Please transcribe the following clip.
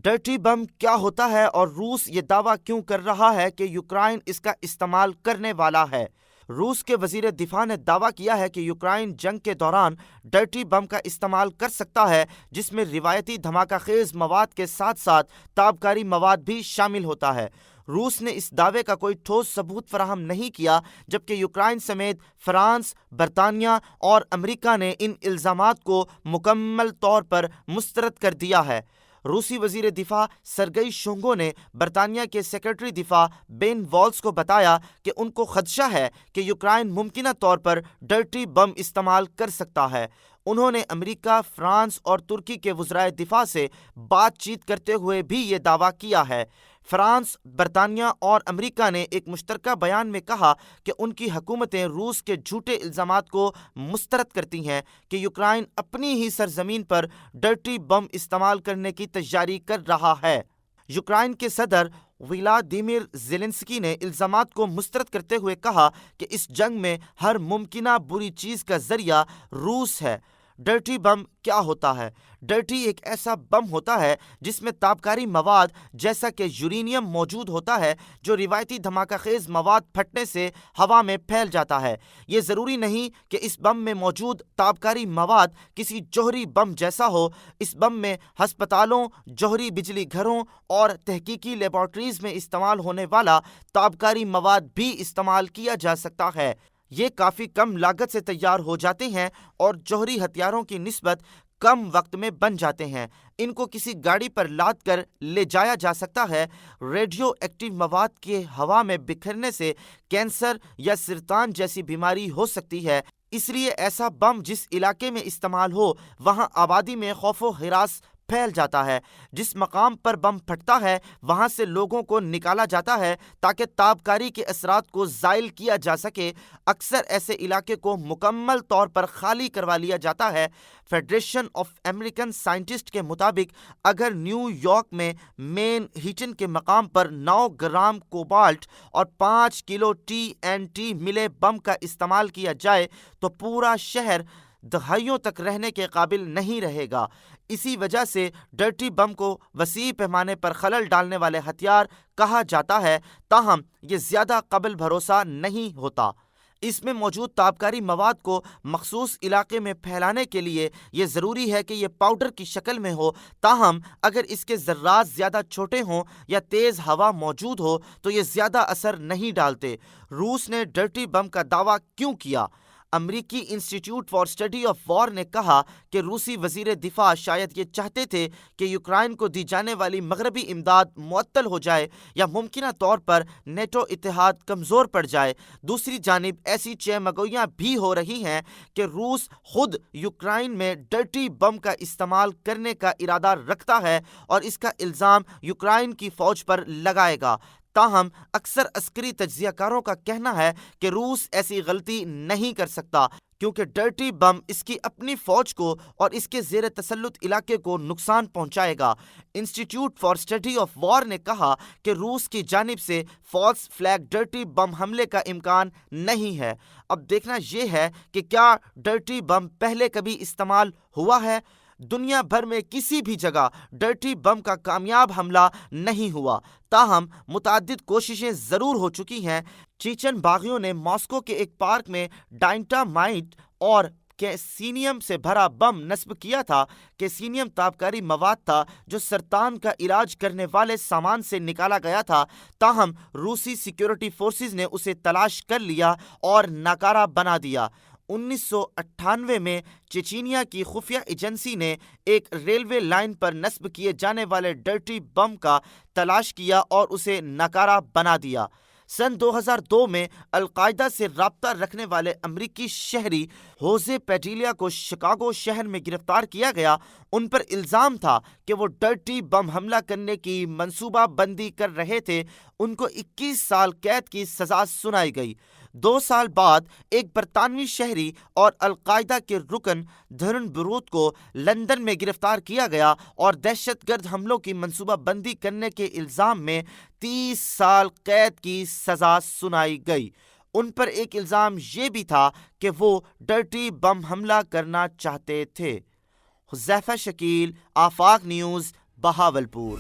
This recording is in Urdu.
ڈرٹی بم کیا ہوتا ہے اور روس یہ دعویٰ کیوں کر رہا ہے کہ یوکرائن اس کا استعمال کرنے والا ہے؟ روس کے وزیر دفاع نے دعویٰ کیا ہے کہ یوکرائن جنگ کے دوران ڈرٹی بم کا استعمال کر سکتا ہے، جس میں روایتی دھماکہ خیز مواد کے ساتھ ساتھ تابکاری مواد بھی شامل ہوتا ہے۔ روس نے اس دعوے کا کوئی ٹھوس ثبوت فراہم نہیں کیا، جبکہ یوکرائن سمیت فرانس، برطانیہ اور امریکہ نے ان الزامات کو مکمل طور پر مسترد کر دیا ہے۔ روسی وزیر دفاع سرگئی شویگو نے برطانیہ کے سیکرٹری دفاع بین والز کو بتایا کہ ان کو خدشہ ہے کہ یوکرائن ممکنہ طور پر ڈرٹی بم استعمال کر سکتا ہے۔ انہوں نے امریکہ، فرانس اور ترکی کے وزرائے دفاع سے بات چیت کرتے ہوئے بھی یہ دعویٰ کیا ہے۔ فرانس، برطانیہ اور امریکہ نے ایک مشترکہ بیان میں کہا کہ ان کی حکومتیں روس کے جھوٹے الزامات کو مسترد کرتی ہیں کہ یوکرائن اپنی ہی سرزمین پر ڈرٹی بم استعمال کرنے کی تیاری کر رہا ہے۔ یوکرائن کے صدر ولادیمیر زیلنسکی نے الزامات کو مسترد کرتے ہوئے کہا کہ اس جنگ میں ہر ممکنہ بری چیز کا ذریعہ روس ہے۔ ڈرٹی بم کیا ہوتا ہے؟ ڈرٹی ایک ایسا بم ہوتا ہے جس میں تابکاری مواد جیسا کہ یورینیم موجود ہوتا ہے، جو روایتی دھماکہ خیز مواد پھٹنے سے ہوا میں پھیل جاتا ہے۔ یہ ضروری نہیں کہ اس بم میں موجود تابکاری مواد کسی جوہری بم جیسا ہو۔ اس بم میں ہسپتالوں، جوہری بجلی گھروں اور تحقیقی لیبارٹریز میں استعمال ہونے والا تابکاری مواد بھی استعمال کیا جا سکتا ہے۔ یہ کافی کم لاگت سے تیار ہو جاتے ہیں اور جوہری ہتھیاروں کی نسبت کم وقت میں بن جاتے ہیں۔ ان کو کسی گاڑی پر لاد کر لے جایا جا سکتا ہے۔ ریڈیو ایکٹیو مواد کے ہوا میں بکھرنے سے کینسر یا سرطان جیسی بیماری ہو سکتی ہے، اس لیے ایسا بم جس علاقے میں استعمال ہو وہاں آبادی میں خوف و ہراس پھیل جاتا ہے۔ جس مقام پر بم پھٹتا ہے وہاں سے لوگوں کو نکالا جاتا ہے تاکہ تابکاری کے اثرات کو زائل کیا جا سکے۔ اکثر ایسے علاقے کو مکمل طور پر خالی کروا لیا جاتا ہے۔ فیڈریشن آف امریکن سائنٹسٹ کے مطابق اگر نیو یارک میں مین ہیٹن کے مقام پر 9 گرام کوبالٹ اور 5 کلو TNT ملے بم کا استعمال کیا جائے تو پورا شہر دہائیوں تک رہنے کے قابل نہیں رہے گا۔ اسی وجہ سے ڈرٹی بم کو وسیع پیمانے پر خلل ڈالنے والے ہتھیار کہا جاتا ہے، تاہم یہ زیادہ قابل بھروسہ نہیں ہوتا۔ اس میں موجود تابکاری مواد کو مخصوص علاقے میں پھیلانے کے لیے یہ ضروری ہے کہ یہ پاؤڈر کی شکل میں ہو، تاہم اگر اس کے ذرات زیادہ چھوٹے ہوں یا تیز ہوا موجود ہو تو یہ زیادہ اثر نہیں ڈالتے۔ روس نے ڈرٹی بم کا دعویٰ کیوں کیا؟ امریکی institute for study of war نے کہا کہ روسی وزیر دفاع شاید یہ چاہتے تھے کہ یوکرائن کو دی جانے والی مغربی امداد معطل ہو جائے یا ممکنہ طور پر نیٹو اتحاد کمزور پڑ جائے۔ دوسری جانب ایسی چیمگوئیاں بھی ہو رہی ہیں کہ روس خود یوکرائن میں ڈرٹی بم کا استعمال کرنے کا ارادہ رکھتا ہے اور اس کا الزام یوکرائن کی فوج پر لگائے گا۔ تاہم اکثر عسکری تجزیہ کاروں کا کہنا ہے کہ روس ایسی غلطی نہیں کر سکتا، کیونکہ ڈرٹی بم اس کی اپنی فوج کو اور اس کے زیر تسلط علاقے کو نقصان پہنچائے گا۔ Institute for study of war نے کہا کہ روس کی جانب سے فالس فلیگ ڈرٹی بم حملے کا امکان نہیں ہے۔ اب دیکھنا یہ ہے کہ کیا ڈرٹی بم پہلے کبھی استعمال ہوا ہے۔ دنیا بھر میں کسی بھی جگہ ڈرٹی بم کا کامیاب حملہ نہیں ہوا، تاہم متعدد کوششیں ضرور ہو چکی ہیں۔ چیچن باغیوں نے ماسکو کے ایک پارک میں ڈائنامائٹ اور کیسینیم سے بھرا بم نصب کیا تھا۔ کیسینیم تابکاری مواد تھا جو سرطان کا علاج کرنے والے سامان سے نکالا گیا تھا، تاہم روسی سیکیورٹی فورسز نے اسے تلاش کر لیا اور ناکارہ بنا دیا۔ 1998 میں چیچینیا کی خفیہ ایجنسی نے ایک ریلوے لائن پر نصب کیے جانے والے ڈرٹی بم کا تلاش کیا اور اسے ناکارہ بنا دیا۔ سن 2002 میں القاعدہ سے رابطہ رکھنے والے امریکی شہری ہوزے پیڈیلیا کو شکاگو شہر میں گرفتار کیا گیا۔ ان پر الزام تھا کہ وہ ڈرٹی بم حملہ کرنے کی منصوبہ بندی کر رہے تھے۔ ان کو 21 سال قید کی سزا سنائی گئی۔ 2 سال بعد ایک برطانوی شہری اور القاعدہ کے رکن دھرن بروت کو لندن میں گرفتار کیا گیا اور دہشت گرد حملوں کی منصوبہ بندی کرنے کے الزام میں 30 سال قید کی سزا سنائی گئی۔ ان پر ایک الزام یہ بھی تھا کہ وہ ڈرٹی بم حملہ کرنا چاہتے تھے۔ حذیفہ شکیل، آفاق نیوز، بہاولپور۔